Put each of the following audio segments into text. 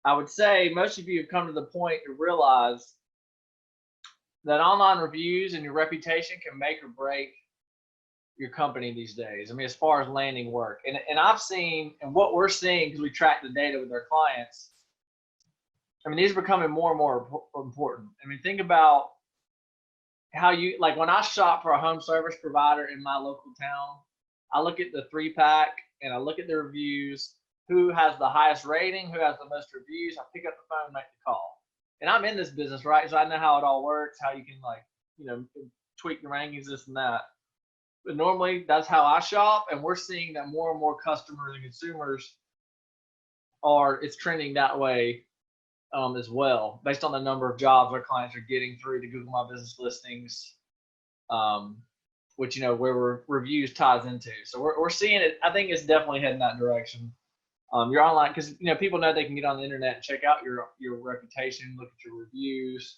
I would say most of you have come to the point to realize that online reviews and your reputation can make or break your company these days. I mean, as far as landing work, and I've seen, and what we're seeing because we track the data with our clients. I mean, these are becoming more and more important. I mean, think about how you, like when I shop for a home service provider in my local town, I look at the 3-pack and I look at the reviews, who has the highest rating, who has the most reviews. I pick up the phone, make the call. And I'm in this business, right? So I know how it all works, how you can tweak the rankings, this and that. But normally that's how I shop, and we're seeing that more and more customers and consumers it's trending that way as well, based on the number of jobs our clients are getting through the Google My Business listings, which where reviews ties into. So we're seeing it. I think it's definitely heading that direction. Your online, because people know they can get on the internet and check out your reputation, look at your reviews,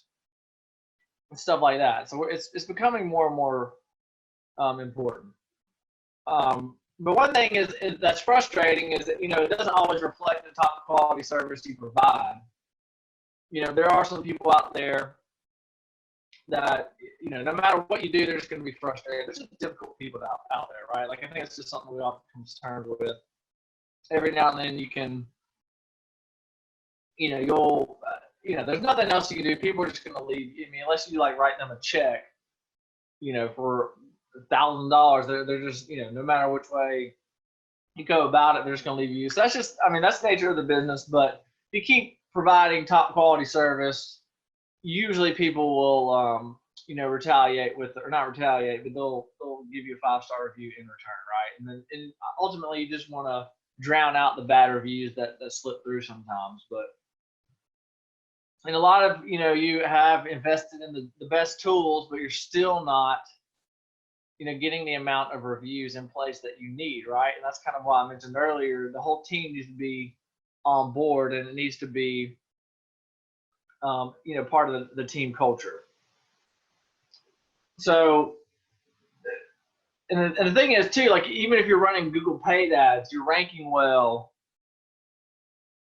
and stuff like that. So it's becoming more and more important. But one thing is that's frustrating is that it doesn't always reflect the top quality service you provide. There are some people out there that no matter what you do, they're just going to be frustrated. There's just difficult people out there, right? Like I think it's just something we often come to terms with. Every now and then you can, you'll, there's nothing else you can do. People are just going to leave. I mean, unless you write them a check, for $1,000, they're just, no matter which way you go about it, they're just going to leave you. So that's just, that's the nature of the business. But if you keep providing top quality service, usually people will, retaliate with, or not retaliate, but they'll give you a 5-star review in return, right? And ultimately you just want to drown out the bad reviews that slip through sometimes. But and a lot of you have invested in the best tools, but you're still not getting the amount of reviews in place that you need, right? And that's kind of why I mentioned earlier, the whole team needs to be on board, and it needs to be part of the team culture. So and the thing is too, even if you're running Google paid ads, you're ranking well,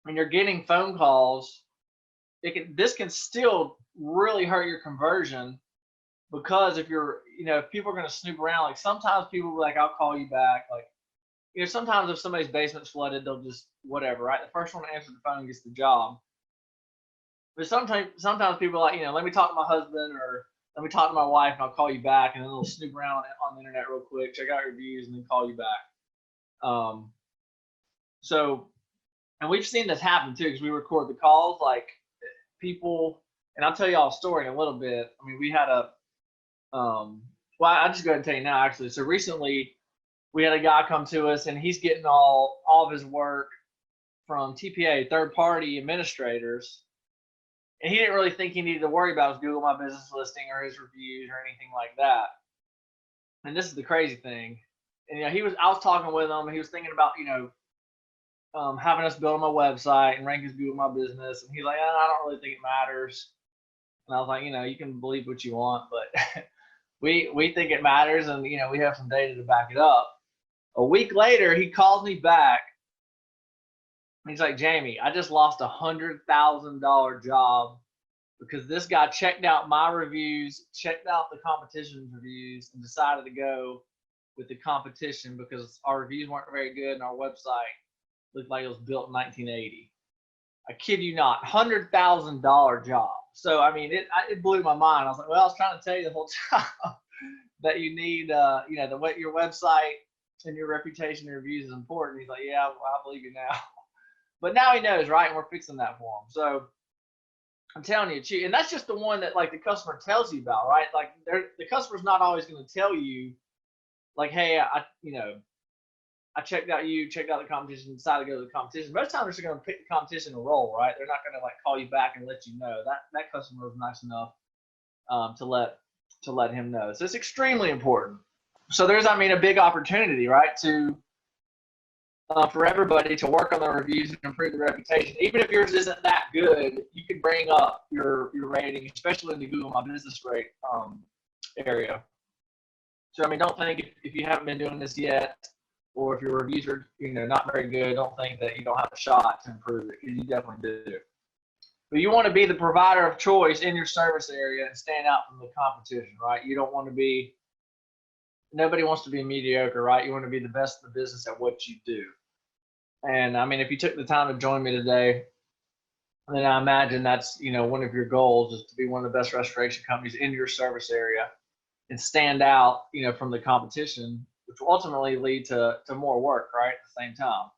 and you're getting phone calls, this can still really hurt your conversion, because if people are going to snoop around, sometimes people will be like, I'll call you back. Sometimes if somebody's basement's flooded, they'll just whatever, right? The first one to answer the phone gets the job. But sometimes people are like, let me talk to my husband, or let me talk to my wife, and I'll call you back. And then they'll snoop around on the internet real quick, check out your reviews, and then call you back. And we've seen this happen too, because we record the calls, people, and I'll tell you all a story in a little bit. I mean, we had well, I'll just go ahead and tell you now, actually. So recently we had a guy come to us, and he's getting all of his work from TPA, third-party administrators. And he didn't really think he needed to worry about his Google My Business listing or his reviews or anything like that. And this is the crazy thing. And I was talking with him, and he was thinking about, having us build him a website and rank his Google My Business. And he's like, I don't really think it matters. And I was like, you can believe what you want, but we think it matters, and we have some data to back it up. A week later, he calls me back. He's like, Jamie, I just lost $100,000 job because this guy checked out my reviews, checked out the competition's reviews, and decided to go with the competition because our reviews weren't very good and our website looked like it was built in 1980. I kid you not, $100,000 job. So, it blew my mind. I was like, well, I was trying to tell you the whole time that you need, your website and your reputation and reviews is important. He's like, yeah, well, I believe you now. But now he knows, right? And we're fixing that for him. So I'm telling you, and that's just the one that the customer tells you about, right? The customer's not always going to tell you, hey, I checked out the competition, decided to go to the competition. Most times they're just going to pick the competition and roll, right? They're not going to call you back and let you know. That customer was nice enough to let him know. So it's extremely important. So there's, a big opportunity, right, for everybody to work on their reviews and improve the reputation. Even if yours isn't that good, you can bring up your rating, especially in the Google My Business rate area. So don't think if you haven't been doing this yet, or if your reviews are, not very good, don't think that you don't have a shot to improve it, because you definitely do. But you want to be the provider of choice in your service area and stand out from the competition, right? You don't want to be, nobody wants to be mediocre, right? You want to be the best in the business at what you do. And I mean, if you took the time to join me today, then I imagine that's, one of your goals is to be one of the best restoration companies in your service area and stand out, from the competition, which will ultimately lead to more work, right? At the same time.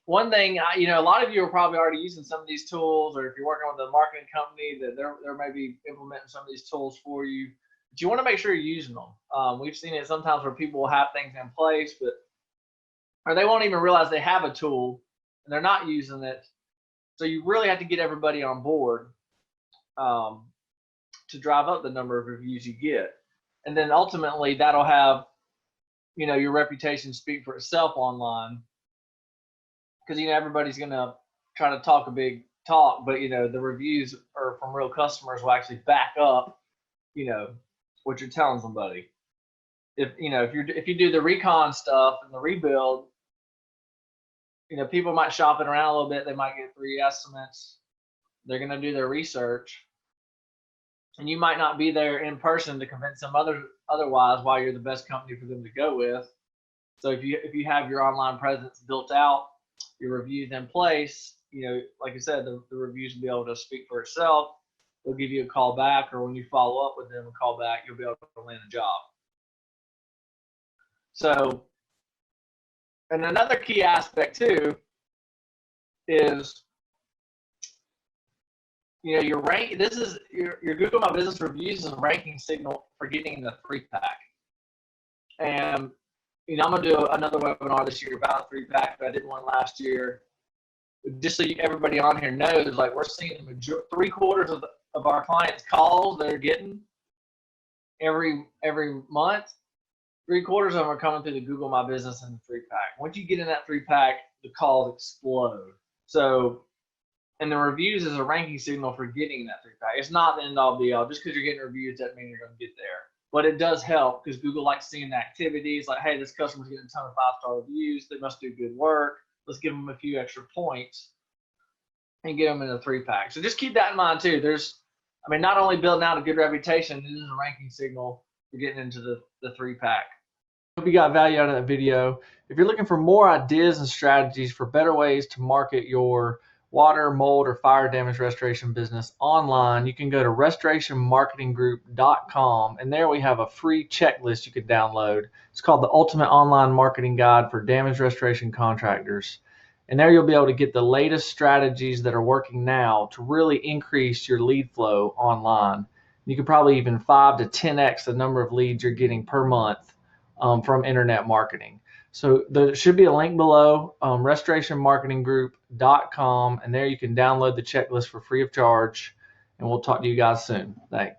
One thing, a lot of you are probably already using some of these tools, or if you're working with a marketing company, that they're maybe implementing some of these tools for you. But you want to make sure you're using them. We've seen it sometimes where people will have things in place, or they won't even realize they have a tool and they're not using it. So you really have to get everybody on board to drive up the number of reviews you get. And then ultimately that'll have, your reputation speak for itself online. Because, everybody's going to try to talk a big talk, but, the reviews are from real customers will actually back up, what you're telling somebody. If you do the recon stuff and the rebuild, people might shop it around a little bit. They might get 3 estimates. They're going to do their research. And you might not be there in person to convince them otherwise why you're the best company for them to go with. So if you have your online presence built out, your reviews in place, like I said, the reviews will be able to speak for itself. They'll give you a call back, or when you follow up with them a call back, you'll be able to land a job. So, and another key aspect too is, your rank. This is your Google My Business reviews is a ranking signal for getting the 3-pack. And I'm gonna do another webinar this year about a 3-pack, but I did one last year. Just so everybody on here knows, like, we're seeing 3/4 of our clients' calls they're getting every month. 3/4 of them are coming through the Google My Business and the 3-pack. Once you get in that 3-pack, the calls explode. So, and the reviews is a ranking signal for getting that 3-pack. It's not the end all be all. Just because you're getting reviews doesn't mean you're going to get there. But it does help because Google likes seeing the activities. Like, hey, this customer's getting a ton of 5-star reviews. They must do good work. Let's give them a few extra points and get them in a 3-pack. So just keep that in mind too. Not only building out a good reputation, it is a ranking signal for getting into the 3-pack. Hope you got value out of that video. If you're looking for more ideas and strategies for better ways to market your water, mold, or fire damage restoration business online, you can go to restorationmarketinggroup.com, and there we have a free checklist you can download. It's called the Ultimate Online Marketing Guide for Damage Restoration Contractors. And there you'll be able to get the latest strategies that are working now to really increase your lead flow online. You can probably even 5 to 10x the number of leads you're getting per month from internet marketing. So there should be a link below, restorationmarketinggroup.com, and there you can download the checklist for free of charge, and we'll talk to you guys soon. Thanks.